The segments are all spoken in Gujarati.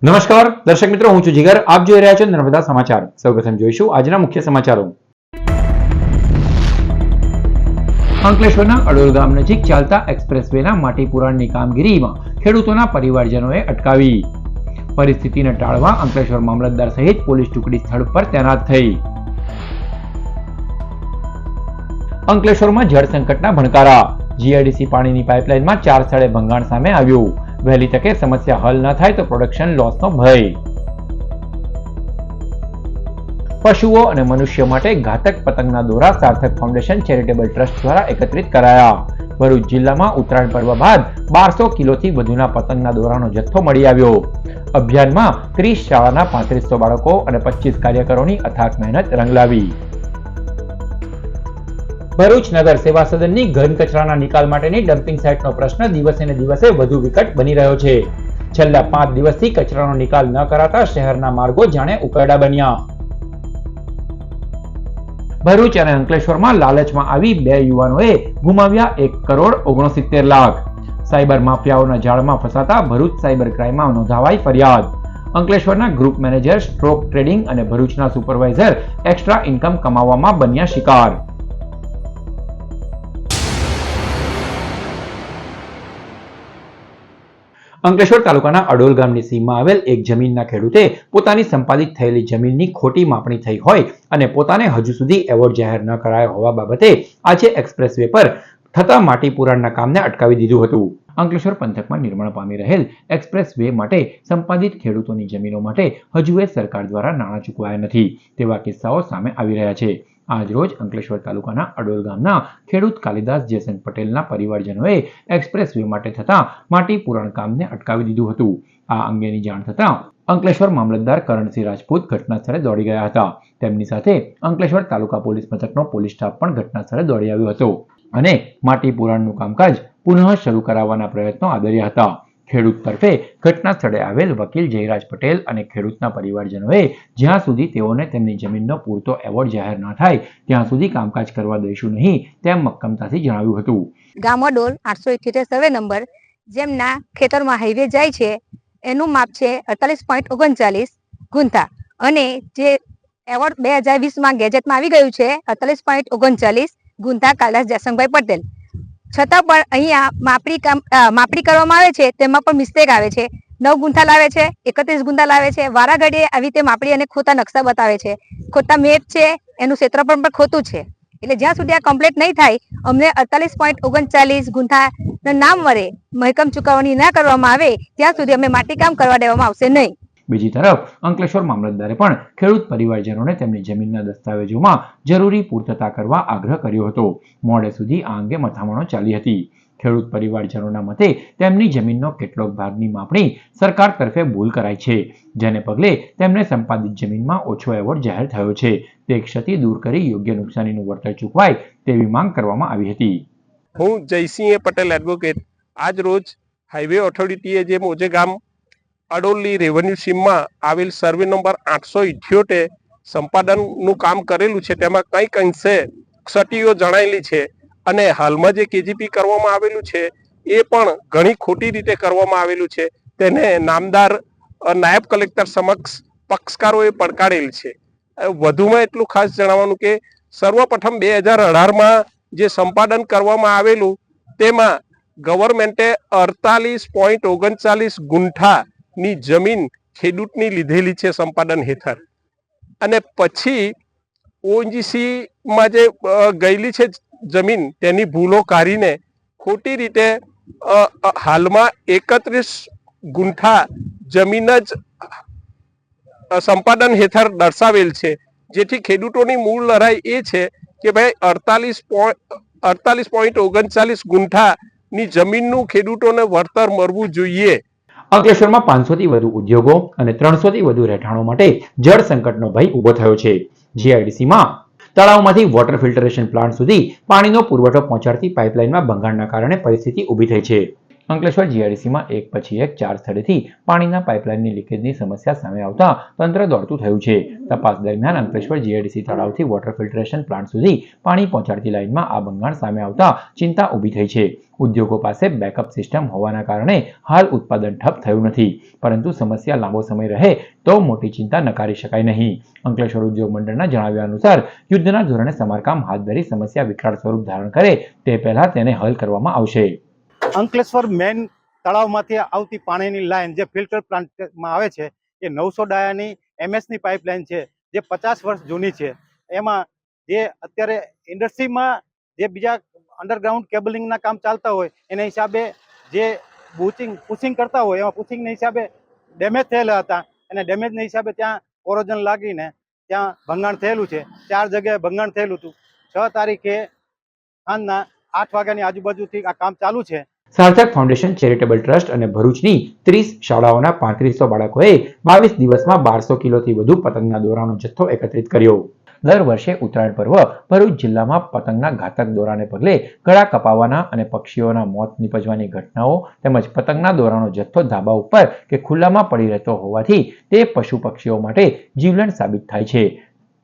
નમસ્કાર દર્શક મિત્રો, હું છું જીગર. આપ જોઈ રહ્યા છો નર્મદા સમાચાર. સૌપ્રથમ જોઈશું આજના મુખ્ય સમાચારો. અંકલેશ્વરના અડોલ ગામ નજીક ચાલતા એક્સપ્રેસવેના માટી પુરાણની કામગીરીમાં ખેડૂતોના પરિવારજનોએ અટકાવી. પરિસ્થિતિને ટાળવા અંકલેશ્વર મામલતદાર સહિત પોલીસ ટુકડી સ્થળ પર તૈનાત થઈ. અંકલેશ્વરમાં જળ સંકટના ભણકારા. જીઆઈડીસી પાણીની પાઇપલાઇનમાં 4 સ્થળે ભંગાણ સામે આવ્યું. વહેલી તકે સમસ્યા હલ ન થાય તો પ્રોડક્શન લોસનો ભય. પશુઓ અને મનુષ્યો માટે ઘાતક પતંગના દોરા સાર્થક ફાઉન્ડેશન ચેરિટેબલ ટ્રસ્ટ દ્વારા એકત્રિત કરાયા. ભરૂચ જિલ્લામાં ઉત્તરાયણ પર્વ બાદ 1200 કિલોથી વધુના પતંગના દોરાનો જથ્થો મળી આવ્યો. અભિયાનમાં 30 શાળાના 3500 બાળકો અને 25 કાર્યકરોની અથાગ મહેનત રંગ લાવી. ભરૂચ નગર સેવા સદનની ઘન કચરાના નિકાલ માટેની ડમ્પિંગ સાઇટનો પ્રશ્ન દિવસે ને દિવસે વધુ વિકટ બની રહ્યો છે. છેલ્લા 5 દિવસથી કચરાનો નિકાલ ન કરાતા શહેરના માર્ગો જાણે ઉકરડા બન્યા. ભરૂચ અને અંકલેશ્વરમાં લાલચમાં આવી 2 યુવાનોએ ગુમાવ્યા 1,69,00,000. સાયબર માફિયાઓના જાળમાં ફસાતા ભરૂચ સાયબર ક્રાઇમમાં નોંધાવાઈ ફરિયાદ. અંકલેશ્વરના ગ્રુપ મેનેજર સ્ટ્રોક ટ્રેડિંગ અને ભરૂચના સુપરવાઇઝર એક્સ્ટ્રા ઇન્કમ કમાવવામાં બન્યા શિકાર. અંકલેશ્વર તાલુકાના અડોલ ગામની સીમમાં આવેલ એક જમીનના ખેડૂતે પોતાની સંપાદિત થયેલી જમીનની ખોટી માપણી થઈ હોય અને પોતાને હજુ સુધી એવોર્ડ જાહેર ન કરાયો હોવા બાબતે આજે એક્સપ્રેસવે પર થતા માટી પુરાણના કામને અટકાવી દીધું હતું. અંકલેશ્વર પંથકમાં નિર્માણ પામી રહેલ એક્સપ્રેસવે માટે સંપાદિત ખેડૂતોની જમીનો માટે હજુએ સરકાર દ્વારા નાણાં ચૂકવાયા નથી તેવા કિસ્સાઓ સામે આવી રહ્યા છે. આજ રોજ અંકલેશ્વર તાલુકાના અડોલ ગામના ખેડૂત કાલિદાસ જયસંગ પટેલના પરિવારજનોએ એક્સપ્રેસવે માટે થતા માટી પુરાણ કામને અટકાવી દીધું હતું. આ અંગેની જાણ થતા અંકલેશ્વર મામલતદાર કરણસિંહ રાજપૂત ઘટના સ્થળે દોડી ગયા હતા. તેમની સાથે અંકલેશ્વર તાલુકા પોલીસ મથકનો પોલીસ સ્ટાફ પણ ઘટના સ્થળે દોડી આવ્યો હતો અને માટી પુરાણનું કામકાજ પુનઃ શરૂ કરાવવાના પ્રયત્નો આદર્યા હતા. ખેડૂત તરફે ઘટના સ્થળે આવેલ વકીલ જયરાજ પટેલ અને ખેડૂતના પરિવારજનોએ જ્યાં સુધી તેઓને તેમની જમીનનો પૂરતો એવોર્ડ જાહેર ન થાય ત્યાં સુધી કામકાજ કરવા દઈશું નહીં તેમ મક્કમતાથી જણાવ્યું હતું. ગામ અડોલ 878 સર્વે નંબર જેમના ખેતરમાં હાઈવે જાય છે એનું માપ છે 48.39 ગુંઠા અને જે એવોર્ડ 2020માં ગેજેટમાં આવી ગયું છે 48.39 ગુંઠા કાલિદાસ જયસંગભાઈ પટેલ. છતાં પણ અહીંયા માપણી કરવામાં આવે છે તેમાં પણ મિસ્ટેક આવે છે. 9 ગુંઠા લાવે છે, 31 ગુંઠા લાવે છે. વારા ઘડીએ આવી રીતે માપણી અને ખોટા નકશા બતાવે છે, ખોટા મેપ છે, એનું ક્ષેત્રફળ પણ ખોટું છે. એટલે જ્યાં સુધી આ કમ્પ્લીટ નહીં થાય અમને 48.39 ગુંઠા નામ વડે મહેકમ ચૂકવણી ના કરવામાં આવે ત્યાં સુધી અમે માટીકામ કરવા દેવામાં આવશે નહીં. બીજી તરફ અંકલેશ્વર મામલતદારે પણ ખેડૂત પરિવારજનોને તેમની જમીનના દસ્તાવેજોમાં જરૂરી પૂર્તતા કરવા આગ્રહ કર્યો હતો. મોડે સુધી આ અંગે મથામણો ચાલી હતી. ખેડૂત પરિવારજનોના મતે તેમની જમીનનો કેટલોક ભાગની માપણી સરકાર તરફે ભૂલ કરાઈ છે, જેને પગલે તેમને સંપાદિત જમીનમાં ઓછો એવોર્ડ જાહેર થયો છે. તે ક્ષતિ દૂર કરી યોગ્ય નુકસાનીનું વળતર ચૂકવાય તેવી માંગ કરવામાં આવી હતી. હું જયસિંહ પટેલ એડવોકેટ આજ રોજ હાઈવે ઓથોરિટીએ જે મોજે ગામ અડોલની રેવન્યુ સીમમાં આવેલ સર્વે નંબર 878 સંપાદનનું કામ કરેલું છે તેમાં કંઈક અંશે ક્ષતિઓ જણાયેલી છે અને હાલમાં જે કેજીપી કરવામાં આવેલું છે એ પણ ઘણી ખોટી રીતે કરવામાં આવેલું છે. તેને નામદાર નાયબ કલેક્ટર સમક્ષ પક્ષકારોએ પડકારેલ છે. વધુમાં એટલું ખાસ જણાવવાનું કે સર્વપ્રથમ 2018માં જે સંપાદન કરવામાં આવેલું તેમાં ગવર્મેન્ટે 48.39 ગુંઠા ની જમીન ખેડૂતની લીધેલી છે સંપાદન હેઠળ અને પછી ઓએનજીસી માં જે ગયેલી છે જમીન તેની ભૂલો કાઢીને ખોટી રીતે હાલમાં 31 ગુંઠા જમીન જ સંપાદન હેઠળ દર્શાવેલ છે. જેથી ખેડૂતોની મૂળ લડાઈ એ છે કે ભાઈ 48.39 ગુંઠાની જમીનનું ખેડૂતોને વળતર મળવું જોઈએ. અંકલેશ્વરમાં 500 થી વધુ ઉદ્યોગો અને 300 થી વધુ રહેઠાણો માટે જળ સંકટનો ભય ઉભો થયો છે. જીઆઈડીસીમાં તળાવમાંથી વોટર ફિલ્ટરેશન પ્લાન્ટ સુધી પાણીનો પુરવઠો પહોંચાડતી પાઇપલાઇનમાં ભંગાણના કારણે પરિસ્થિતિ ઊભી થઈ છે. અંકલેશ્વર જીઆઈડીસીમાં એક પછી એક 4 સ્થળેથી પાણીના પાઇપલાઇનની લીકેજની સમસ્યા સામે આવતા તંત્ર દોડતું થયું છે. તપાસ દરમિયાન અંકલેશ્વર જીઆઈડીસી તળાવથી વોટર ફિલ્ટરેશન પ્લાન્ટ સુધી પાણી પહોંચાડતી લાઇનમાં આ ભંગાણ સામે આવતા ચિંતા ઊભી થઈ છે. ઉદ્યોગો પાસે બેકઅપ સિસ્ટમ હોવાના કારણે હાલ ઉત્પાદન ઠપ થયું નથી, પરંતુ સમસ્યા લાંબો સમય રહે તો મોટી ચિંતા નકારી શકાય નહીં. અંકલેશ્વર ઉદ્યોગ મંડળના જણાવ્યા અનુસાર યુદ્ધના ધોરણે સમારકામ હાથ ધરી સમસ્યા વિકરાળ સ્વરૂપ ધારણ કરે તે પહેલા તેને હલ કરવામાં આવશે. અંકલેશ્વર મેન તળાવમાંથી આવતી પાણીની લાઈન જે ફિલ્ટર પ્લાન્ટમાં આવે છે એ 900 ડાયાની એમએસની પાઇપલાઇન છે, જે 50 વર્ષ જૂની છે. એમાં જે અત્યારે ઇન્ડસ્ટ્રીમાં જે બીજા અંડરગ્રાઉન્ડ કેબલિંગના કામ ચાલતા હોય એના હિસાબે જે પુશિંગ કરતા હોય એમાં પુશિંગના હિસાબે ડેમેજ થયેલા હતા, અને ડેમેજના હિસાબે ત્યાં કોરોઝન લાગીને ત્યાં ભંગાણ થયેલું છે. 4 જગ્યાએ ભંગાણ થયેલું હતું. 6 તારીખે સાંજના 8 વાગ્યાની આજુબાજુથી આ કામ ચાલુ છે. સાર્થક ફાઉન્ડેશન ચેરિટેબલ ટ્રસ્ટ અને ભરૂચની 30 શાળાઓના 3500 બાળકોએ 22 દિવસમાં 1200 કિલોથી વધુ પતંગના દોરાનો જથ્થો એકત્રિત કર્યો. દર વર્ષે ઉત્તરાયણ પર્વ ભરૂચ જિલ્લામાં પતંગના ઘાતક દોરાને પગલે ગળા કપાવાના અને પક્ષીઓના મોત નીપજવાની ઘટનાઓ તેમજ પતંગના દોરાનો જથ્થો ધાબા ઉપર કે ખુલ્લામાં પડી રહેતો હોવાથી તે પશુ પક્ષીઓ માટે જીવલેણ સાબિત થાય છે.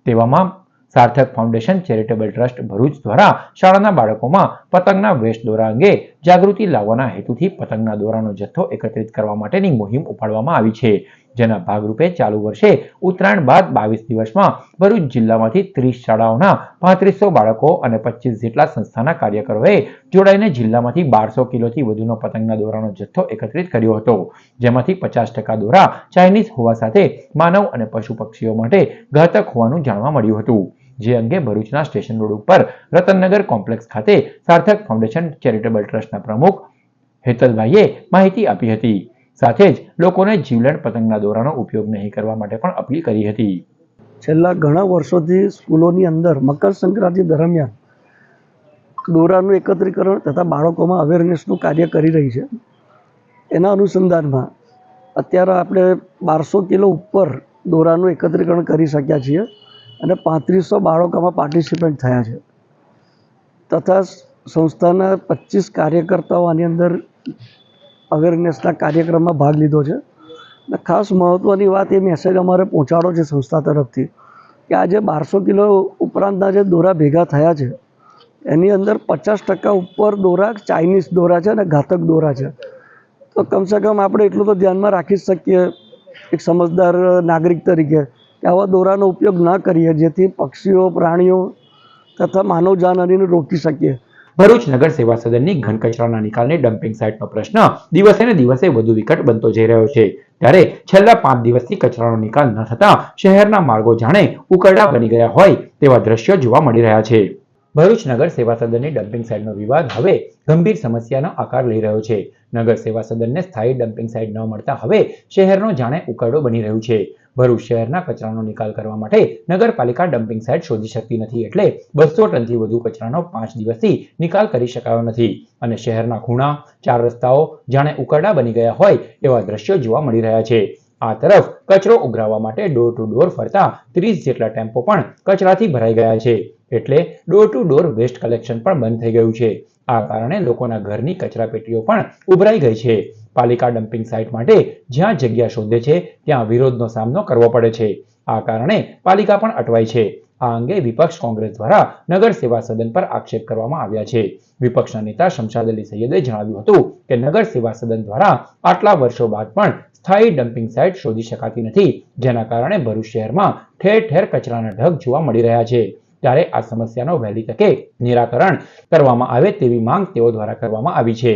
તેવામાં સાર્થક ફાઉન્ડેશન ચેરિટેબલ ટ્રસ્ટ ભરૂચ દ્વારા શાળાના બાળકોમાં પતંગના વેસ્ટ દોરા અંગે જાગૃતિ લાવવાના હેતુથી પતંગના દોરાનો જથ્થો એકત્રિત કરવા માટેની મુહિમ ઉપાડવામાં આવી છે. જેના ભાગરૂપે ચાલુ વર્ષે ઉત્તરાયણ બાદ 22 દિવસમાં ભરૂચ જિલ્લામાંથી 30 શાળાઓના 3500 બાળકો અને 25 જેટલા સંસ્થાના કાર્યકરોએ જોડાઈને જિલ્લામાંથી 1200 કિલોથી વધુનો પતંગના દોરાનો જથ્થો એકત્રિત કર્યો હતો. જેમાંથી 50% દોરા ચાઇનીઝ હોવા સાથે માનવ અને પશુ પક્ષીઓ માટે ઘાતક હોવાનું જાણવા મળ્યું હતું. જે અંગે ભરૂચના સ્ટેશન રોડ ઉપર રતનનગર કોમ્પ્લેક્સ ખાતે સાર્થક ફાઉન્ડેશન ચેરિટેબલ ટ્રસ્ટના પ્રમુખ હેતલભાઈએ માહિતી આપી હતી. સાથે જ લોકોને જીવલેણ પતંગના દોરાનો ઉપયોગ નહીં કરવા માટે પણ અપીલ કરી હતી. છેલ્લા ઘણા વર્ષોથી સ્કૂલોની અંદર મકર સંક્રાંતિ દરમિયાન દોરાનું એકત્રીકરણ તથા બાળકોમાં અવેરનેસનું કાર્ય કરી રહી છે. એના અનુસંધાનમાં અત્યારે આપણે 1200 કિલો ઉપર દોરાનું એકત્રીકરણ કરી શક્યા છીએ અને 3500 બાળકોમાં પાર્ટિસિપેટ થયા છે. તથા સંસ્થાના 25 કાર્યકર્તાઓ આની અંદર અવેરનેસના કાર્યક્રમમાં ભાગ લીધો છે. અને ખાસ મહત્ત્વની વાત એ મેસેજ અમારે પહોંચાડો છે સંસ્થા તરફથી કે આજે 1200 કિલો ઉપરાંતના જે દોરા ભેગા થયા છે એની અંદર 50% ઉપર દોરા ચાઇનીઝ દોરા છે અને ઘાતક દોરા છે. તો કમસે કમ આપણે એટલું તો ધ્યાનમાં રાખી જ શકીએ એક સમજદાર નાગરિક તરીકે કે આવા દોરાનો ઉપયોગ ન કરીએ, જેથી પક્ષીઓ પ્રાણીઓ તથા માનવ જાનહાનિને રોકી શકીએ. ભરૂચ નગર સેવા સદનની ઘન કચરાના નિકાલની ડમ્પિંગ સાઇટનો પ્રશ્ન દિવસે ને દિવસે વધુ વિકટ બનતો જઈ રહ્યો છે. ત્યારે છેલ્લા 5 દિવસથી કચરાનો નિકાલ ન થતા શહેરના માર્ગો જાણે ઉકરડા બની ગયા હોય તેવા દ્રશ્યો જોવા મળી રહ્યા છે. ભરૂચ નગર સેવા સદનની ડમ્પિંગ સાઇટનો વિવાદ હવે ગંભીર સમસ્યાનો આકાર લઈ રહ્યો છે. નગર સેવા સદનને સ્થાયી ડમ્પિંગ સાઇટ ન મળતા હવે શહેરનો જાણે ઉકરડો બની રહ્યું છે. ભરૂચ શહેરના કચરાનો નિકાલ કરવા માટે નગરપાલિકા ડમ્પિંગ સાઇટ શોધી શકતી નથી, એટલે 200 ટનથી વધુ કચરાનો 5 દિવસથી નિકાલ કરી શકાયો નથી અને શહેરના ખૂણા 4 રસ્તાઓ જાણે ઉકરડા બની ગયા હોય એવા દ્રશ્યો જોવા મળી રહ્યા છે. આ તરફ કચરો ઉઘરાવવા માટે ડોર ટુ ડોર ફરતા 30 જેટલા ટેમ્પો પણ કચરાથી ભરાઈ ગયા છે, એટલે door to door waste collection પણ બંધ થઈ ગયું છે. આ કારણે લોકોના ઘરની કચરાપેટીઓ પણ ઉભરાઈ ગઈ છે. પાલિકા ડમ્પિંગ સાઇટ માટે જ્યાં જગ્યા શોધે છે ત્યાં વિરોધનો સામનો કરવો પડે છે. આ કારણે પાલિકા પણ અટવાય છે. આ અંગે વિપક્ષ કોંગ્રેસ દ્વારા નગર સેવા સદન પર આક્ષેપ કરવામાં આવ્યા છે. વિપક્ષના નેતા શમશાદ અલી સૈયદે જણાવ્યું હતું કે નગર સેવા સદન દ્વારા આટલા વર્ષો બાદ પણ સ્થાયી ડમ્પિંગ સાઇટ શોધી શકાતી નથી, જેના કારણે ભરૂચ શહેરમાં ઠેર ઠેર કચરાના ઢગ જોવા મળી રહ્યા છે. ત્યારે આ સમસ્યાનો વહેલી તકે નિરાકરણ કરવામાં આવે તેવી માંગ તેઓ દ્વારા કરવામાં આવી છે.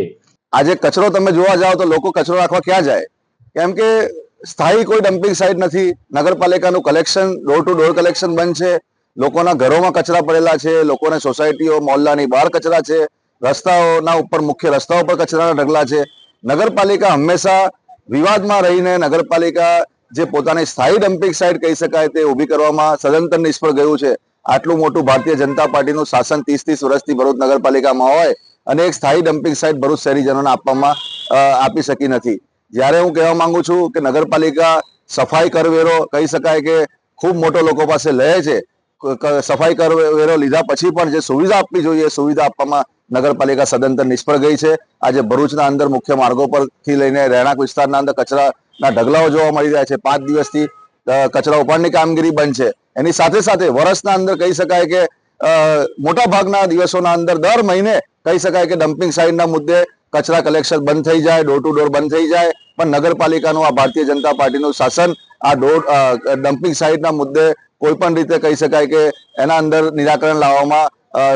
આજે કચરો તમે જોવા જાઓ તો લોકો કચરો રાખવા ક્યાં જાય? કેમ કે સ્થાયી કોઈ ડમ્પિંગ સાઇટ નથી. નગરપાલિકાનું collection door to door collection બંધ છે. લોકોના ઘરોમાં કચરા પડેલા છે, લોકોને સોસાયટીઓ મોહલ્લાની બહાર કચરા છે, રસ્તાઓના ઉપર મુખ્ય રસ્તાઓ પર કચરાના ઢગલા છે. નગરપાલિકા હંમેશા વિવાદમાં રહીને નગરપાલિકા જે પોતાની સ્થાયી ડમ્પિંગ સાઇટ કહી શકાય તે ઊભી કરવામાં સદંતર નિષ્ફળ ગયું છે. આટલું મોટું ભારતીય જનતા પાર્ટીનું શાસન 30 વર્ષથી ભરૂચ નગરપાલિકામાં હોય અને એક સ્થાયી ડમ્પિંગ સાઇટ ભરૂચ શહેરીજનોને આપી શકી નથી. જ્યારે હું કહેવા માંગુ છું કે નગરપાલિકા સફાઈ કરવેરો કહી શકાય કે ખૂબ મોટો લોકો પાસે લે છે. સફાઈ કરવેરો લીધા પછી પણ જે સુવિધા આપવી જોઈએ સુવિધા આપવામાં નગરપાલિકા સદંતર નિષ્ફળ ગઈ છે. આજે ભરૂચના અંદર મુખ્ય માર્ગો પરથી લઈને રહેણાંક વિસ્તારના અંદર કચરાના ઢગલાઓ જોવા મળી રહ્યા છે. 5 દિવસથી કચરા ઉપાડની કામગીરી બંધ છે. એની સાથે સાથે વર્ષના અંદર કહી શકાય કે મોટા ભાગના દિવસોના અંદર દર મહિને કહી શકાય કે ડમ્પિંગ સાઇટના મુદ્દે કચરા કલેક્શન બંધ થઈ જાય, ડોર ટુ ડોર બંધ થઈ જાય, પણ નગરપાલિકાનું આ ભારતીય જનતા પાર્ટીનું શાસન આ ડમ્પિંગ સાઇટના મુદ્દે કોઈ પણ રીતે કહી શકાય કે એના અંદર નિરાકરણ લાવવામાં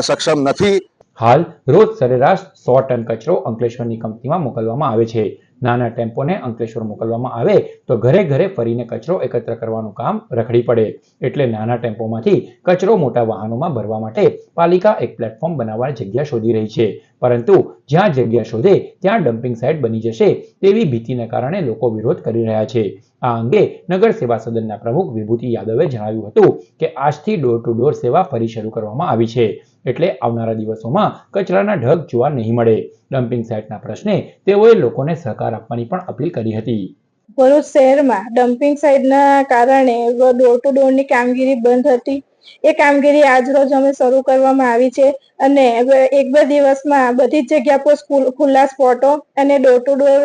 સક્ષમ નથી. હાલ રોજ સરેરાશ 100 ટન કચરો અંકલેશ્વરની કંપનીમાં મોકલવામાં આવે છે. નાના ટેમ્પોને અંકલેશ્વર મોકલવામાં આવે તો ઘરે ઘરે ફરીને કચરો એકત્ર કરવાનું કામ રખડી પડે. એટલે નાના ટેમ્પોમાંથી કચરો મોટા વાહનોમાં ભરવા માટે પાલિકા એક પ્લેટફોર્મ બનાવવાની જગ્યા શોધી રહી છે. પરંતુ જ્યાં જગ્યા શોધે ત્યાં ડમ્પિંગ સાઇટ બની જશે તેવી ભીતિને કારણે લોકો વિરોધ કરી રહ્યા છે. આ અંગે નગર સેવા સદનના પ્રમુખ વિભૂતિ યાદવે જણાવ્યું હતું કે આજથી ડોર ટુ ડોર સેવા ફરી શરૂ કરવામાં આવી છે. એટલે આવનારા દિવસોમાં કચરાના ઢગ જોવા નહીં મળે. ડમ્પિંગ સાઇટના પ્રશ્ને તેઓએ લોકોને સહકાર આપવાની પણ અપીલ કરી હતી. ભરૂચ શહેરમાં ડમ્પિંગ સાઇટના કારણે ડોર ટુ ડોરની કામગીરી બંધ હતી. એ કામગીરી આજરોજ અમે શરૂ કરવામાં આવી છે અને 1-2 દિવસમાં બધી જ જગ્યા પર ખુલ્લા સ્પોટો અને ડોર ટુ ડોર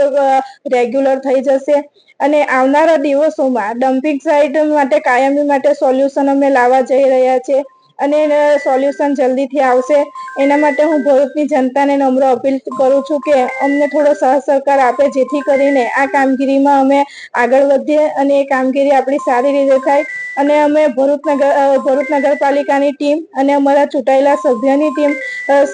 રેગ્યુલર થઈ જશે. અને આવનારા દિવસોમાં ડમ્પિંગ સાઇટ માટે કાયમી માટે સોલ્યુશન અમે લાવવા જઈ રહ્યા છીએ અને સોલ્યુશન જલ્દીથી આવશે. એના માટે હું ભરૂચની જનતાને નમ્ર અપીલ કરું છું કે અમને થોડો સહકાર આપે, જેથી કરીને આ કામગીરીમાં અમે આગળ વધીએ અને એ કામગીરી આપણી સારી રીતે થાય અને અમે ભરૂચ નગરપાલિકાની ટીમ અને અમારા ચૂંટાયેલા સભ્યની ટીમ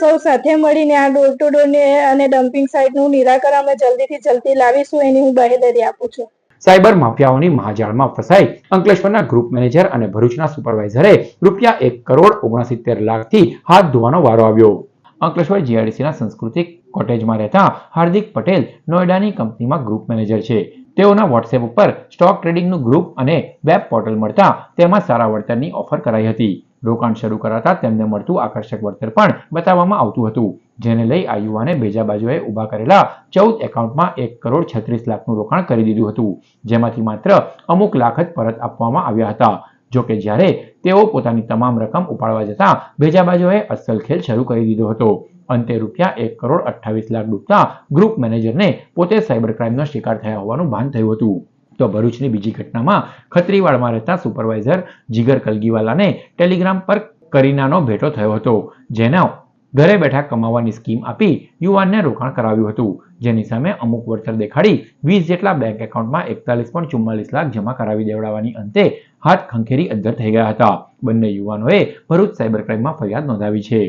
સૌ સાથે મળીને આ ડોર ટુ ડોર અને ડમ્પિંગ સાઇટનું નિરાકરણ અમે જલ્દીથી જલ્દી લાવીશું, એની હું બાહેધરી આપું છું. સાયબર માફિયાઓની મહાજાળમાં ફસાઈ અંકલેશ્વરના ગ્રુપ મેનેજર અને ભરૂચના સુપરવાઇઝરે ₹1,69,00,000થી હાથ ધોવાનો વારો આવ્યો. અંકલેશ્વર જીઆઈડીસીના સંસ્કૃતિક કોટેજમાં રહેતા હાર્દિક પટેલ નોઈડાની કંપનીમાં ગ્રુપ મેનેજર છે. તેઓના વોટ્સએપ ઉપર સ્ટોક ટ્રેડિંગનું ગ્રુપ અને વેબ પોર્ટલ મળતા તેમાં સારા વળતરની ઓફર કરાઈ હતી. રોકાણ શરૂ કરાતા તેમને મળતું આકર્ષક વળતર પણ બતાવવામાં આવતું હતું, જેને લઈ આ યુવાને બેજા બાજુએ ઊભા કરેલા 14 એકાઉન્ટમાં ₹1,36,00,000નું રોકાણ કરી દીધું હતું, જેમાંથી માત્ર અમુક લાખ જ પરત આપવામાં આવ્યા હતા. જોકે જ્યારે તેઓ પોતાની તમામ રકમ ઉપાડવા જતા બેજા બાજુએ અસલ ખેલ શરૂ કરી દીધો હતો. અંતે ₹1,28,00,000 ડૂબતા ગ્રુપ મેનેજરને પોતે સાયબર ક્રાઇમનો શિકાર થયા હોવાનું ભાન થયું હતું. તો ભરૂચની બીજી ઘટનામાં ખત્રીવાડમાં રહેતા સુપરવાઇઝર જીગર કલગીવાલાને ટેલિગ્રામ પર કરીનાનો ભેટો થયો હતો, જેનો ઘરે બેઠા કમાવાની સ્કીમ આપી યુવાનને રોકાણ કરાવ્યું હતું, જેની સામે અમુક વળતર દેખાડી 20 જેટલા બેંક એકાઉન્ટમાં ₹41.44 જમા કરાવી દેવડાવવાની અંતે હાથ ખંખેરી અદ્ધર થઈ ગયા હતા. બંને યુવાનોએ ભરૂચ સાયબર ક્રાઇમમાં ફરિયાદ નોંધાવી છે.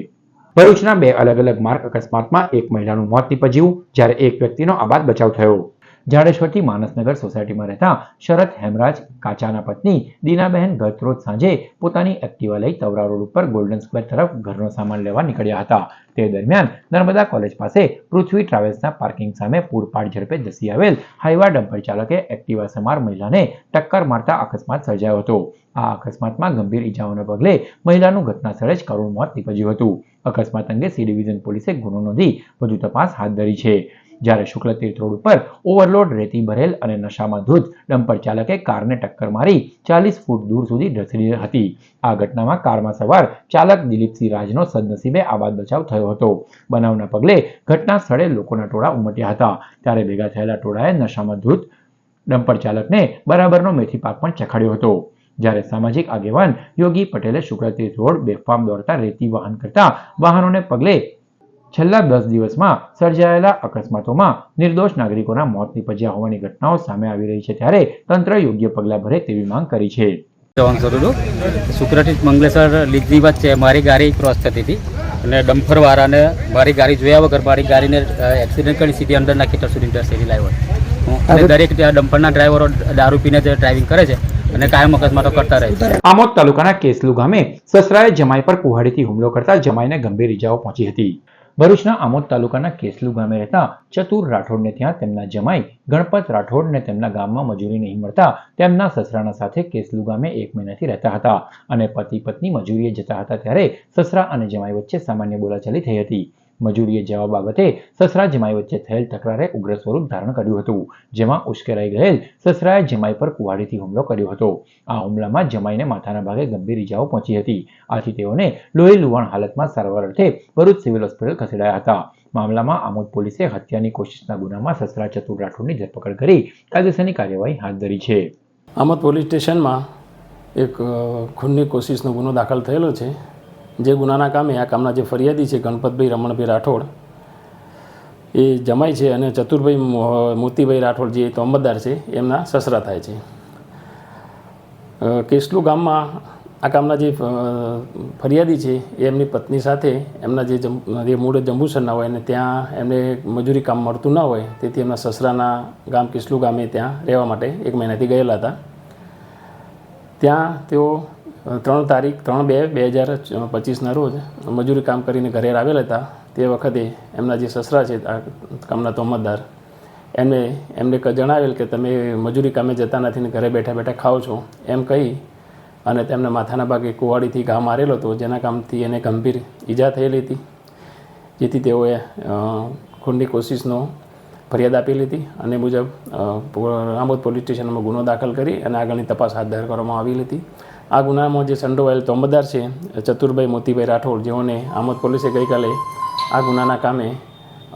ભરૂચના 2 અલગ અલગ માર્ગ અકસ્માતમાં એક મહિલાનું મોત નીપજ્યું, જ્યારે એક વ્યક્તિનો આબાદ બચાવ થયો. જાડેશ્વરથી માનસનગર સોસાયટીમાં રહેતા શરત હેમરાજ કાચાના પત્ની દીનાબહેન ગત રોજ સાંજે પોતાની એક્ટિવા લઈ તવરા રોડ ઉપર ગોલ્ડન સ્ક્વેર તરફ ઘરનો સામાન લેવા નીકળ્યા હતા. તે દરમિયાન નર્મદા કોલેજ પાસે પૃથ્વી ટ્રાવેલ્સના પાર્કિંગ સામે પૂરપાટ ઝડપે ધસી આવેલ હાઈવા ડમ્પર ચાલકે એક્ટિવા સવાર મહિલાને ટક્કર મારતા અકસ્માત સર્જાયો હતો. આ અકસ્માતમાં ગંભીર ઈજાઓને પગલે મહિલાનું ઘટના સ્થળે જ કરુણ મોત નીપજ્યું હતું. અકસ્માત અંગે સી ડિવિઝન પોલીસે ગુનો નોંધી વધુ તપાસ હાથ ધરી છે. જ્યારે શુક્લતીર્થ રોડ ઉપર ઓવરલોડ રેતી ભરેલ અને નશામાં ધૂત ડમ્પર ચાલકે કારને ટક્કર મારી 40 ફૂટ દૂર સુધી ઢસડી હતી. આ ઘટનામાં કારમાં સવાર ચાલક દિલીપસિંહ રાજનો સદનસીબે આબાદ બચાવ થયો હતો. બનાવના પગલે ઘટના સ્થળે લોકોના ટોળા ઉમટ્યા હતા. ત્યારે ભેગા થયેલા ટોળાએ નશામાં ધૂત ડમ્પર ચાલકને બરાબરનો મેથી પાક પણ ચખાડ્યો હતો. જ્યારે સામાજિક આગેવાન યોગી પટેલે શુક્લતીર્થ રોડ બેફામ દોડતા રેતી વહન કરતા વાહનોને પગલે છેલ્લા 10 દિવસમાં સર્જાયેલા અકસ્માતોમાં નિર્દોષ નાગરિકોના મોત નીપજ્યા હોવાની ઘટનાઓ સામે આવી રહી છે, ત્યારે તંત્ર યોગ્ય પગલાં ભરે તેવી માંગ કરી છે. શુક્રતીર્થ મંગલેશ્વર લીધની વચ્ચે મારી ગાડી ક્રોસ થતી હતી અને ડમ્પરવાળાને મારી ગાડી જોયા વગર મારી ગાડીને એક્સિડન્ટ કરી સીધી અંદર નાખી સુધી ઢસેડી લાવ્યો. અને દરેક ડમ્પરના ડ્રાઈવરો દારૂ પીને ડ્રાઇવિંગ કરે છે અને કાયમ અકસ્માતો કરતા રહે છે. આમોદ તાલુકાના કેસલુ ગામે સસરાએ જમાઈ પર કુહાડીથી હુમલો કરતા જમાઈને ગંભીર ઈજાઓ પહોંચી હતી. ભરૂચના આમોદ તાલુકાના કેસલુ ગામે રહેતા ચતુર રાઠોડને ત્યાં તેમના જમાઈ ગણપત રાઠોડને તેમના ગામમાં મજૂરી નહીં મળતા તેમના સસરાના સાથે કેસલુ ગામે 1 મહિનાથી રહેતા હતા અને પતિ પત્ની મજૂરીએ જતા હતા. ત્યારે સસરા અને જમાઈ વચ્ચે સામાન્ય બોલાચાલી થઈ હતી, મજૂરીએ જવા બાબતે સસરા જમાઈ વચ્ચે થયેલ તકરારે ઉગ્ર સ્વરૂપ ધારણ કર્યું હતું, જેમાં ઉશ્કેરાઈ ગયેલ સસરાએ જમાઈ પર કુહાડીથી હુમલો કર્યો હતો. આ હુમલામાં જમાઈને માથાના ભાગે ગંભીર ઈજાઓ પહોંચી હતી. આથી તેઓને લોહી લુહાણ હાલતમાં સારવાર અર્થે ભરૂચ સિવિલ હોસ્પિટલ ખસેડાયા હતા. મામલામાં આમોદ પોલીસે હત્યાની કોશિશના ગુનામાં સસરા ચતુર રાઠોડની ધરપકડ કરી કાયદેસરની કાર્યવાહી હાથ ધરી છે. આમોદ પોલીસ સ્ટેશનમાં એક ખૂનની કોશિશનો ગુનો દાખલ થયેલો છે. જે ગુનાના કામે આ કામના જે ફરિયાદી છે ગણપતભાઈ રમણભાઈ રાઠોડ એ જમાઈ છે અને ચતુરભાઈ મોતીભાઈ રાઠોડ જે તોમતદાર છે એમના સસરા થાય છે. કેસલું ગામમાં આ કામના જે ફરિયાદી છે એ એમની પત્ની સાથે એમના જે મૂળ જંબુસરના હોય અને ત્યાં એમને મજૂરી કામ મળતું ન હોય તેથી એમના સસરાના ગામ કેસલું ગામે ત્યાં રહેવા માટે 1 મહિનાથી ગયેલા હતા. ત્યાં તેઓ 3/2/2025ના રોજ મજૂરી કામ કરીને ઘરે આવેલા હતા. તે વખતે એમના જે સસરા છે આ કામના તોમતદાર એમને જણાવેલ કે તમે મજૂરી કામે જતા નથી ને ઘરે બેઠા બેઠા ખાઓ છો એમ કહી અને તેમને માથાના ભાગે કુવાડીથી ઘા મારેલો હતો, જેના કામથી એને ગંભીર ઈજા થયેલી હતી. જેથી તેઓએ ખૂનની કોશિશનો ફરિયાદ આપેલી હતી અને મુજબ આમોદ પોલીસ સ્ટેશનમાં ગુનો દાખલ કરી અને આગળની તપાસ હાથ ધરવામાં આવેલી હતી. આ ગુનામાં જે સંડોવાયેલ તોમતદાર છે ચતુરભાઈ મોતીભાઈ રાઠોડ, જેઓને આમોદ પોલીસે ગઈકાલે આ ગુનાના કામે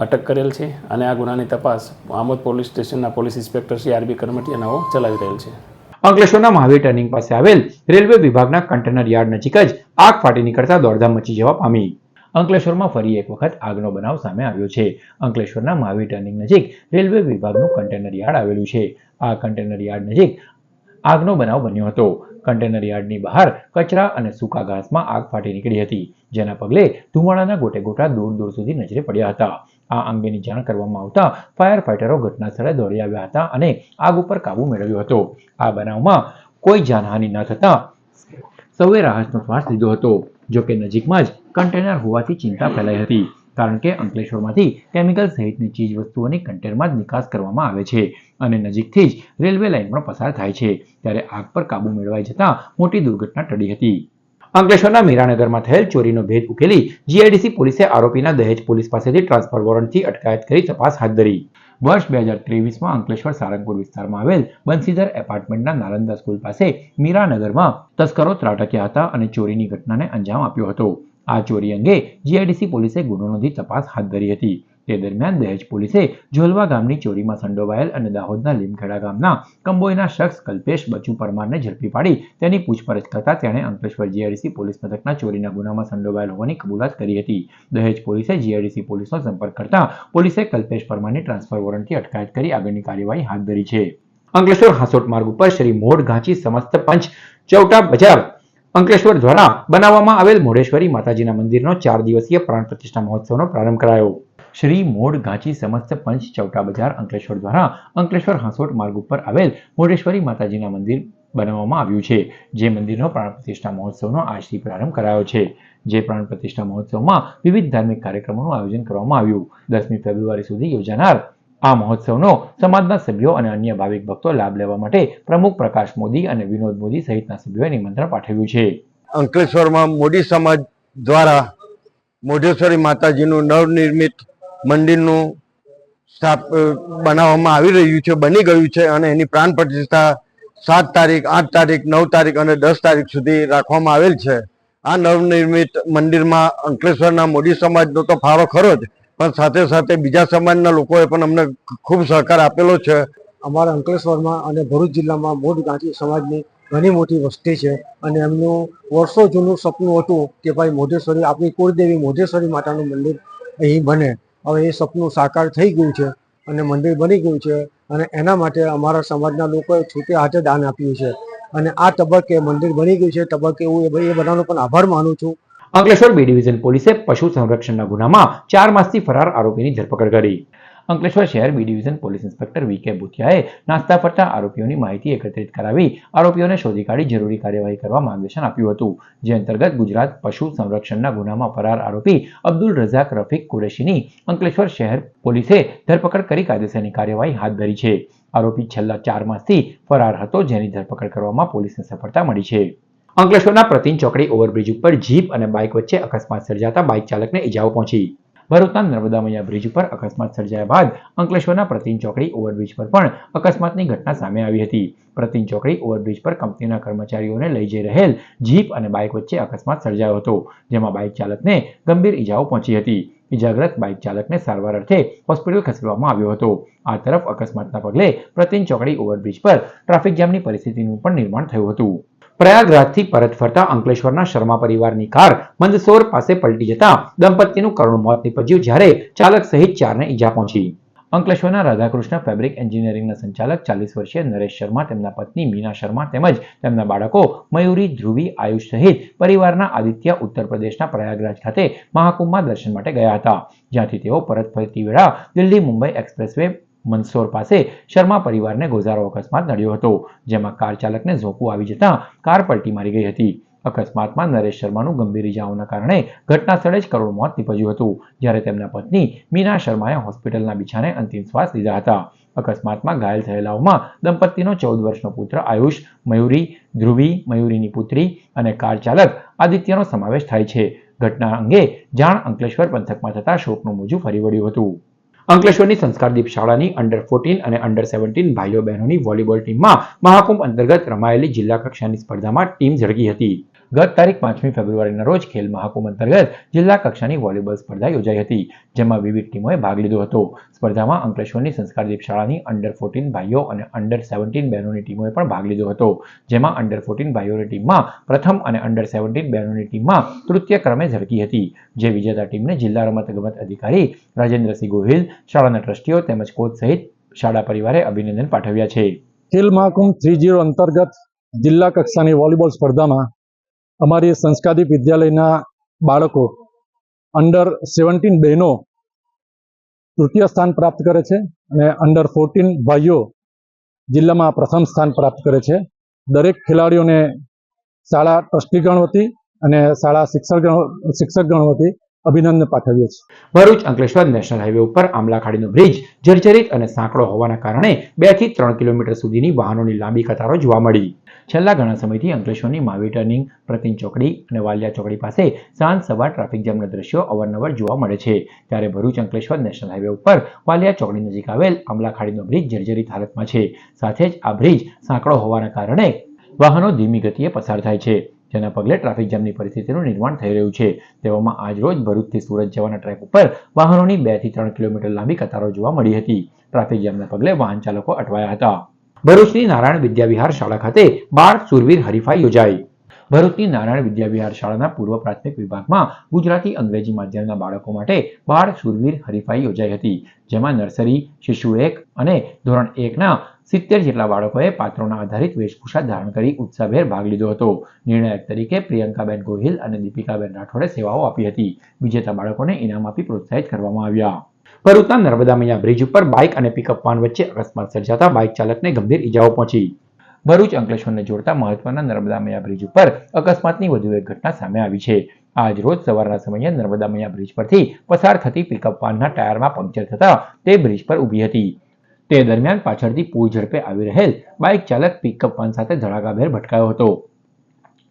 અટક કરેલ છે અને આ ગુનાની તપાસ આમોદ પોલીસ સ્ટેશનના પોલીસ ઇન્સ્પેક્ટર શ્રી આરબી કરમટીયાનાઓ ચલાવી રહેલ છે. અંકલેશ્વરના મહાવીર ટર્નિંગ પાસે આવેલ રેલવે વિભાગના કન્ટેનર યાર્ડ નજીક જ આગ ફાટી નીકળતા દોડધામ મચી જવા પામી. અંકલેશ્વરમાં ફરી એક વખત આગનો બનાવ સામે આવ્યો છે. અંકલેશ્વરના મહાવીર ટર્નિંગ નજીક રેલવે વિભાગનું કન્ટેનર યાર્ડ આવેલું છે. આ કન્ટેનર યાર્ડ નજીક આગનો બનાવ બન્યો હતો. કન્ટેનર યાર્ડની બહાર કચરા અને સૂકા ઘાસમાં આગ ફાટી નીકળી હતી, જેના પગલે ધુમાડાના ગોટેગોટા દૂર સુધી નજરે પડ્યા હતા. આ અંગેની જાણ કરવામાં આવતા ફાયર ફાઇટરો ઘટના સ્થળે દોડી આવ્યા હતા અને આગ ઉપર કાબુ મેળવ્યો હતો. આ બનાવમાં કોઈ જાનહાનિ ન થતા સૌએ રાહતનો શ્વાસ લીધો હતો. જોકે નજીકમાં જ કન્ટેનર હોવાથી ચિંતા ફેલાઈ હતી, કારણ કે અંકલેશ્વરમાંથી કેમિકલ સહિતની ચીજ વસ્તુઓની કન્ટેનરમાં જ નિકાસ કરવામાં આવે છે અને નજીકથી જ રેલવે લાઇન પણ પસાર થાય છે. ત્યારે આગ પર કાબુ મેળવાઈ જતા મોટી દુર્ઘટના ટળી હતી. અંકલેશ્વરના મીરાનગરમાં થયેલ ચોરીનો ભેદ ઉકેલી જીઆઈડીસી પોલીસે આરોપીના દહેજ પોલીસ પાસેથી ટ્રાન્સફર વોરંટથી અટકાયત કરી તપાસ હાથ ધરી. વર્ષ 2023માં અંકલેશ્વર સારંગપુર વિસ્તારમાં આવેલ બંસીધર એપાર્ટમેન્ટના નાલંદા સ્કૂલ પાસે મીરાનગરમાં તસ્કરો ત્રાટક્યા હતા અને ચોરીની ઘટનાને અંજામ આપ્યો હતો. આ ચોરી અંગે જીઆઈડીસી પોલીસે ગુનો નોંધી તપાસ હાથ ધરી હતી. તે દરમિયાન દહેજ પોલીસે ઝોલવા ગામની ચોરીમાં સંડોવાયેલ અને દાહોદના લીમખેડા ગામના કંબોઈના શખ્સ કલ્પેશ બચુ પરમારને ઝડપી પાડી તેની પૂછપરછ કરતા તેણે અંકલેશ્વર જીઆઈડીસી પોલીસ મથકના ચોરીના ગુનામાં સંડોવાયેલ હોવાની કબૂલાત કરી હતી. દહેજ પોલીસે જીઆઈડીસી પોલીસનો સંપર્ક કરતા પોલીસે કલ્પેશ પરમારની ટ્રાન્સફર વોરંટથી અટકાયત કરી આગળની કાર્યવાહી હાથ ધરી છે. અંકલેશ્વર હાંસોટ માર્ગ ઉપર શ્રી મોઢ ઘાંચી સમસ્ત પંચ ચૌટા બજાર અંકલેશ્વર દ્વારા બનાવવામાં આવેલ મોઢેશ્વરી માતાજીના મંદિરનો 4 દિવસીય પ્રાણ પ્રતિષ્ઠા મહોત્સવનો પ્રારંભ કરાયો. શ્રી મોઢ ઘાંચી સમસ્ત પંચ ચૌટા બજાર અંકલેશ્વર દ્વારા અંકલેશ્વર હાંસોટ માર્ગ ઉપર આવેલ મોઢેશ્વરી માતાજીના મંદિર બનાવવામાં આવ્યું છે. જે મંદિરનો પ્રાણ પ્રતિષ્ઠા મહોત્સવનો આજથી પ્રારંભ કરાયો છે. જે પ્રાણ પ્રતિષ્ઠા મહોત્સવમાં વિવિધ ધાર્મિક કાર્યક્રમોનું આયોજન કરવામાં આવ્યું. 10મી ફેબ્રુઆરી સુધી યોજાનાર આ મહોત્સવનો સમાજના સભ્યો અને અન્ય ભાવિક ભક્તો લાભ લેવા માટે પ્રમુખ પ્રકાશ મોદી અને વિનોદ મોદી સહિતના સભ્યોએ નિમંત્રણ પાઠવ્યું છે. અંકલેશ્વરમાં મોદી સમાજ દ્વારા મોઢેશ્વરી માતાજીનું નવનિર્મિત મંદિરનું બનાવવામાં આવી રહ્યું છે, બની ગયું છે અને એની પ્રાણ પ્રતિષ્ઠા 7 તારીખ, 8 તારીખ, 9 તારીખ અને 10 તારીખ સુધી રાખવામાં આવેલ છે. આ નવનિર્મિત મંદિરમાં અંકલેશ્વરના મોદી સમાજનો તો ફાળો ખરો જ, પણ સાથે સાથે બીજા સમાજના લોકોએ પણ અમને ખૂબ સહકાર આપેલો છે. અમારા અંકલેશ્વરમાં અને ભરૂચ જિલ્લામાં મોઢ ઘાંચી સમાજની ઘણી મોટી વસ્તી છે અને એમનું વર્ષો જૂનું સપનું હતું કે ભાઈ મોઢેશ્વરી, આપણી કુળદેવી મોઢેશ્વરી માતાનું મંદિર અહીં બને. હવે એ સપનું સાકાર થઈ ગયું છે અને મંદિર બની ગયું છે અને એના માટે અમારા સમાજના લોકોએ છૂટે હાથે દાન આપ્યું છે અને આ તબક્કે મંદિર બની ગયું છે તબક્કે હું એ બધાનો પણ આભાર માનું છું. અંકલેશ્વર બી ડિવિઝન પોલીસે પશુ સંરક્ષણના ગુનામાં 4 માસથી ફરાર આરોપીની ધરપકડ કરી. અંકલેશ્વર શહેર બી ડિવિઝન પોલીસ ઇન્સ્પેક્ટર વી.કે. ભૂતિયાએ નાસ્તા ફરતા આરોપીઓની માહિતી એકત્રિત કરાવી આરોપીઓને શોધી કાઢી જરૂરી કાર્યવાહી કરવા માર્ગદર્શન આપ્યું હતું. જે અંતર્ગત ગુજરાત પશુ સંરક્ષણના ગુનામાં ફરાર આરોપી અબ્દુલ રઝાક રફીક કુરેશીની અંકલેશ્વર શહેર પોલીસે ધરપકડ કરી કાયદેસરની કાર્યવાહી હાથ ધરી છે. આરોપી છેલ્લા 4 માસથી ફરાર હતો, જેની ધરપકડ કરવામાં પોલીસને સફળતા મળી છે. અંકલેશ્વરના પ્રતિન ચોકડી ઓવરબ્રિજ ઉપર જીપ અને બાઇક વચ્ચે અકસ્માત સર્જાતા બાઇક ચાલકને ઈજાઓ પહોંચી. ભરૂચના નર્મદા મૈયા બ્રિજ ઉપર અકસ્માત સર્જાયા બાદ અંકલેશ્વરના પ્રતિન ચોકડી ઓવરબ્રિજ પર પણ અકસ્માતની ઘટના સામે આવી હતી. પ્રતિન ચોકડી ઓવરબ્રિજ પર કંપનીના કર્મચારીઓને લઈ જઈ રહેલ જીપ અને બાઇક વચ્ચે અકસ્માત સર્જાયો હતો, જેમાં બાઇક ચાલકને ગંભીર ઈજાઓ પહોંચી હતી. ઈજાગ્રસ્ત બાઇક ચાલકને સારવાર અર્થે હોસ્પિટલ ખસેડવામાં આવ્યો હતો. આ તરફ અકસ્માતના પગલે પ્રતિન ચોકડી ઓવરબ્રિજ પર ટ્રાફિક જામની પરિસ્થિતિનું પણ નિર્માણ થયું હતું. પ્રયાગરાજથી પરત ફરતા અંકલેશ્વરના શર્મા પરિવારની કાર મંદસોર પાસે પલટી જતા દંપતીનું કરુણ મોત નીપજ્યું, જ્યારે ચાલક સહિત 4ને ઈજા પહોંચી. અંકલેશ્વરના રાધાકૃષ્ણ ફેબ્રિક એન્જિનિયરિંગના સંચાલક 40 વર્ષીય નરેશ શર્મા, તેમના પત્ની મીના શર્મા તેમજ તેમના બાળકો મયુરી, ધ્રુવી, આયુષ સહિત પરિવારના આદિત્ય ઉત્તર પ્રદેશના પ્રયાગરાજ ખાતે મહાકુંભમાં દર્શન માટે ગયા હતા, જ્યાંથી તેઓ પરત ફરતી વેળા દિલ્હી મુંબઈ એક્સપ્રેસવે મંદસોર પાસે શર્મા પરિવારને ગોઝારો અકસ્માત નડ્યો હતો, જેમાં કાર ચાલકને ઝોકું આવી જતા કાર પલટી મારી ગઈ હતી. અકસ્માતમાં નરેશ શર્માનું ગંભીર ઈજાઓના કારણે ઘટના સ્થળે જ કરુણ મોત નીપજ્યું હતું, જ્યારે તેમના પત્ની મીના શર્માએ હોસ્પિટલના બિછાને અંતિમ શ્વાસ લીધા હતા. અકસ્માતમાં ઘાયલ થયેલાઓમાં દંપતીનો 14 વર્ષનો પુત્ર આયુષ, મયુરી, ધ્રુવી, મયુરીની પુત્રી અને કાર ચાલક આદિત્યનો સમાવેશ થાય છે. ઘટના અંગે જાણ અંકલેશ્વર પંથકમાં થતા શોકનું મોજું ફરી વળ્યું હતું. અંકલેશ્વરની સંસ્કારદીપ શાળાની અંડર 14 અને અંડર 17 ભાઈઓ બહેનોની વોલીબોલ ટીમમાં મહાકુંભ અંતર્ગત રમાયેલી જિલ્લા કક્ષાની સ્પર્ધામાં ટીમ ઝળકી હતી. ગત તારીખ 5મી ફેબ્રુઆરીના રોજ ખેલ મહાકુંભ અંતર્ગત જિલ્લા કક્ષાની વોલીબોલ સ્પર્ધા યોજાઈ હતી, જેમાં વિવિધ ટીમોએ ભાગ લીધો હતો. સ્પર્ધામાં અંકલેશ્વરની સંસ્કારદીપ શાળાની અંડર 14 ભાઈઓ અને અંડર 17 બહેનોની ટીમોએ પણ ભાગ લીધો હતો, જેમાં અંડર 14 ભાઈઓની ટીમમાં પ્રથમ અને અંડર 17 બહેનોની ટીમમાં તૃતીય ક્રમે ઝળકી હતી. જે વિજેતા ટીમને જિલ્લા રમતગમત અધિકારી રાજેન્દ્રસિંહ ગોહિલ, શાળાના ટ્રસ્ટીઓ તેમજ કોચ સહિત શાળા પરિવારે અભિનંદન પાઠવ્યા છે. ખેલ મહાકુંભ 30 અંતર્ગત જિલ્લા કક્ષાની વોલીબોલ સ્પર્ધામાં અમારી સંસ્કારદીપ વિદ્યાલયના બાળકો અંડર 17 બહેનો તૃતીય સ્થાન પ્રાપ્ત કરે છે અને અંડર 14 ભાઈઓ જિલ્લામાં પ્રથમ સ્થાન પ્રાપ્ત કરે છે. દરેક ખેલાડીઓને શાળા ટ્રસ્ટીગણ વતી અને શાળા શિક્ષકગણ વતી અભિનંદન પાઠવીએ છીએ. ભરૂચ અંકલેશ્વર નેશનલ હાઈવે ઉપર આંબલા ખાડીનો બ્રિજ જર્જરિત અને સાંકડો હોવાના કારણે 2 થી 3 કિલોમીટર સુધીની વાહનોની લાંબી કતારો જોવા મળી. છેલ્લા ઘણા સમયથી અંકલેશ્વરની માવી ટર્નિંગ, પ્રતિન ચોકડી અને વાલિયા ચોકડી પાસે સાંજ સવાર ટ્રાફિક જામના દ્રશ્યો અવારનવાર જોવા મળે છે, ત્યારે ભરૂચ અંકલેશ્વર નેશનલ હાઈવે ઉપર વાલિયા ચોકડી નજીક આવેલ આંબલા ખાડીનો બ્રિજ જર્જરિત હાલતમાં છે. સાથે જ આ બ્રિજ સાંકડો હોવાના કારણે વાહનો ધીમી ગતિએ પસાર થાય છે, જેના પગલે ટ્રાફિક જામની પરિસ્થિતિનું નિર્માણ થઈ રહ્યું છે. તેવામાં આજ રોજ ભરૂચથી સુરત જવાના ટ્રેક ઉપર વાહનોની 2 થી 3 કિલોમીટર લાંબી કતારો જોવા મળી હતી. ટ્રાફિક જામના પગલે વાહન ચાલકો અટવાયા હતા. ભરૂચની નારાયણ વિદ્યાવિહાર શાળા ખાતે બાળ શૂરવીર હરીફાઈ યોજાઈ. ભરૂચની નારાયણ વિદ્યાવિહાર શાળાના પૂર્વ પ્રાથમિક વિભાગમાં ગુજરાતી અંગ્રેજી માધ્યમના બાળકો માટે બાળ શૂરવીર હરીફાઈ યોજાઈ હતી, જેમાં નર્સરી, શિશુ 1 અને ધોરણ 1ના 70 જેટલા બાળકોએ પાત્રોના આધારિત વેશભૂષા ધારણ કરી ઉત્સાહભેર ભાગ લીધો હતો. નિર્ણાયક તરીકે પ્રિયંકાબેન ગોહિલ અને દીપિકાબેન રાઠોડે સેવાઓ આપી હતી. વિજેતા બાળકોને ઇનામ આપી પ્રોત્સાહિત કરવામાં આવ્યા. ભરૂચના નર્મદા મૈયા બ્રિજ ઉપર બાઇક અને પિકઅપ વાન વચ્ચે અકસ્માત સર્જાતા બાઇક ચાલકને ગંભીર ઈજાઓ પહોંચી. ભરૂચ અંકલેશ્વરને જોડતા મહત્વના નર્મદા મૈયા બ્રિજ ઉપર અકસ્માતની વધુ એક ઘટના સામે આવી છે. આજ રોજ સવારના સમયે નર્મદા મૈયા બ્રિજ પરથી પસાર થતી પિકઅપ વાનના ટાયરમાં પંક્ચર થતા તે બ્રિજ પર ઊભી હતી. તે દરમિયાન પાછળથી પૂર ઝડપે આવી રહેલ બાઇક ચાલક પિકઅપ વાન સાથે ધડાકાભેર ભટકાયો હતો,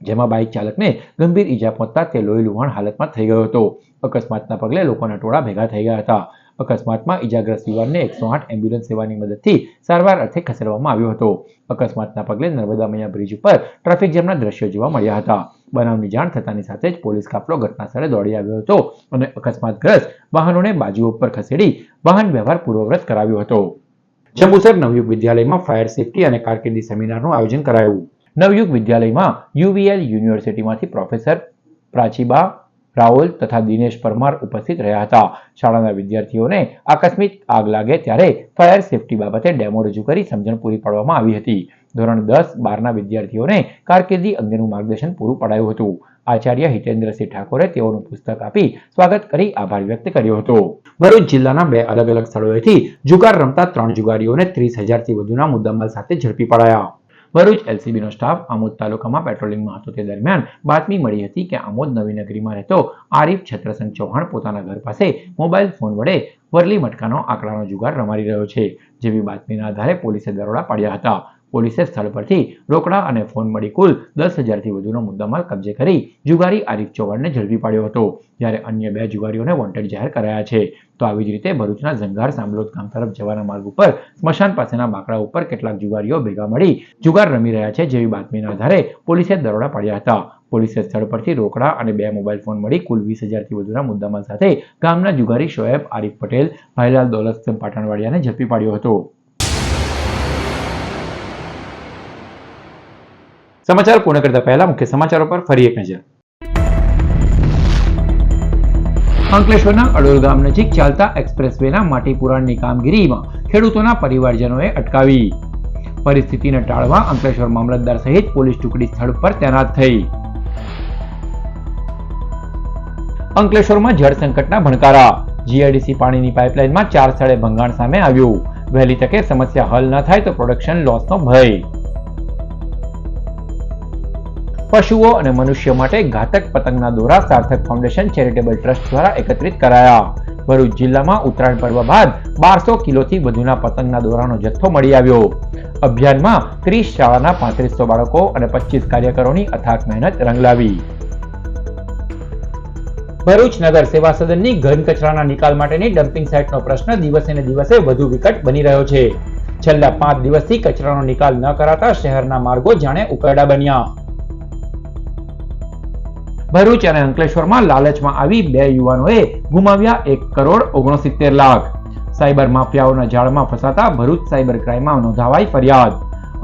જેમાં બાઇક ચાલકને ગંભીર ઈજા પહોંચતા તે લોહી લુહાણ હાલતમાં થઈ ગયો હતો. અકસ્માતના પગલે લોકોના ટોળા ભેગા થઈ ગયા હતા. અકસ્માતમાં ઈજાગ્રસ્ત યુવાનને 108 એમ્બ્યુલન્સ સેવાની મદદથી સારવાર અર્થે ખસેડવામાં આવ્યો હતો. અકસ્માતના પગલે નર્મદા મૈયા બ્રિજ ઉપર ટ્રાફિક જામના દ્રશ્યો જોવા મળ્યા હતા. બનાવની જાણ થતાની સાથે જ પોલીસ કાફલો ઘટના સ્થળે દોડી આવ્યો હતો અને અકસ્માતગ્રસ્ત વાહનોને બાજુ ઉપર ખસેડી વાહન વ્યવહાર પૂર્વવત કરાવ્યો હતો. જંબુસર નવયુગ વિદ્યાલયમાં ફાયર સેફટી અને કારકિર્દી સેમિનારનું આયોજન કરાયું. નવયુગ વિદ્યાલયમાં UVL યુનિવર્સિટીમાંથી પ્રોફેસર પ્રાચીબા રાઓલ તથા દિનેશ પરમાર ઉપસ્થિત રહ્યા હતા. શાળાના વિદ્યાર્થીઓને આકસ્મિક આગ લાગે ત્યારે ફાયર સેફટી બાબતે ડેમો રજૂ કરી સમજણ પૂરી પાડવામાં આવી હતી. ધોરણ 10-12ના વિદ્યાર્થીઓને કારકિર્દી અંગેનું માર્ગદર્શન પૂરું પડાયું હતું. આચાર્ય હિતેન્દ્રસિંહ ઠાકોરે તેઓનું પુસ્તક આપી સ્વાગત કરી આભાર વ્યક્ત કર્યો હતો. ભરૂચ જિલ્લાના 2 અલગ અલગ સ્થળોએથી જુગાર રમતા 3 જુગારીઓને 30,000થી વધુના મુદ્દામાલ સાથે ઝડપી પડાયા. ભરૂચ LCBનો સ્ટાફ આમોદ તાલુકામાં પેટ્રોલિંગમાં હતો તે દરમિયાન બાતમી મળી હતી કે આમોદ નવીનગરીમાં રહેતો આરીફ છત્રસંગ ચૌહાણ પોતાના ઘર પાસે મોબાઈલ ફોન વડે વરલી મટકાનો આંકડાનો જુગાર રમાડી રહ્યો છે. જેવી બાતમીના આધારે પોલીસે દરોડા પાડ્યા હતા. પોલીસે સ્થળ પરથી રોકડા અને ફોન મળી કુલ 10,000થી વધુનો મુદ્દામાલ કબજે કરી જુગારી આરીફ ચૌહાણને ઝડપી પાડ્યો હતો, જ્યારે અન્ય 2 જુગારીઓને વોન્ટેડ જાહેર કરાયા છે. તો આવી જ રીતે ભરૂચના ઝંગાર સાંભલોદ ગામ તરફ જવાના માર્ગ ઉપર સ્મશાન પાસેના બાકડા ઉપર કેટલાક જુગારીઓ ભેગા મળી જુગાર રમી રહ્યા છે જેવી બાતમીના આધારે પોલીસે દરોડા પાડ્યા હતા. પોલીસે સ્થળ પરથી રોકડા અને 2 મોબાઈલ ફોન મળી કુલ 20,000થી વધુના મુદ્દામાલ સાથે ગામના જુગારી શોએબ આરીફ પટેલ, ભાઈલાલ દોલતસિંહ પાટણવાડિયાને ઝડપી પાડ્યો હતો. સમાચાર પૂર્ણ કરતા પહેલા મુખ્ય સમાચારો પર ફરી એક નજર. અંકલેશ્વરના અડોલ ગામ નજીક ચાલતા એક્સપ્રેસવેના માટી પુરાણની કામગીરીમાં ખેડૂતોના પરિવારજનોએ અટકાવી. પરિસ્થિતિને ટાળવા અંકલેશ્વર મામલતદાર સહિત પોલીસ ટુકડી સ્થળ પર તૈનાત થઈ. અંકલેશ્વરમાં જળ સંકટના ભણકારા. જીઆઈડીસી પાણીની પાઇપલાઇનમાં 4 સ્થળે ભંગાણ સામે આવ્યું. વહેલી તકે સમસ્યા હલ ન થાય તો પ્રોડક્શન લોસનો ભય. પશુઓ અને મનુષ્ય માટે ઘાતક પતંગના દોરા સાર્થક ફાઉન્ડેશન ચેરિટેબલ ટ્રસ્ટ દ્વારા એકત્રિત કરાયા. ભરૂચ જિલ્લામાં ઉત્તરાયણ પર્વ બાદ 1200 કિલોથી વધુના પતંગના દોરાનો જથ્થો મળી આવ્યો. અભિયાનમાં 30 શાળાના 3500 બાળકો અને 25 કાર્યકરોની અથાગ મહેનત રંગ લાવી. ભરૂચ નગર સેવા સદનની ઘન કચરાના નિકાલ માટેની ડમ્પિંગ સાઇટનો પ્રશ્ન દિવસે ને દિવસે વધુ વિકટ બની રહ્યો છે. છેલ્લા 5 દિવસથી કચરાનો નિકાલ ન કરાતા શહેરના માર્ગો જાણે ઉકરડા બન્યા. ભરૂચ અને અંકલેશ્વરમાં લાલચમાં આવી 2 યુવાનોએ ગુમાવ્યા 1,69,00,000. સાયબર માફિયાઓના જાળમાં ફસાતા ભરૂચ સાયબર ક્રાઇમમાં નોંધાવાઈ ફરિયાદ.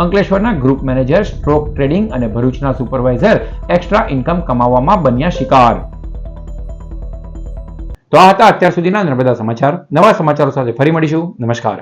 અંકલેશ્વરના ગ્રુપ મેનેજર સ્ટ્રોક ટ્રેડિંગ અને ભરૂચના સુપરવાઇઝર એક્સ્ટ્રા ઇન્કમ કમાવવામાં બન્યા શિકાર. તો આ હતા અત્યાર સુધીના નર્મદા સમાચાર. નવા સમાચારો સાથે ફરી મળીશું. નમસ્કાર.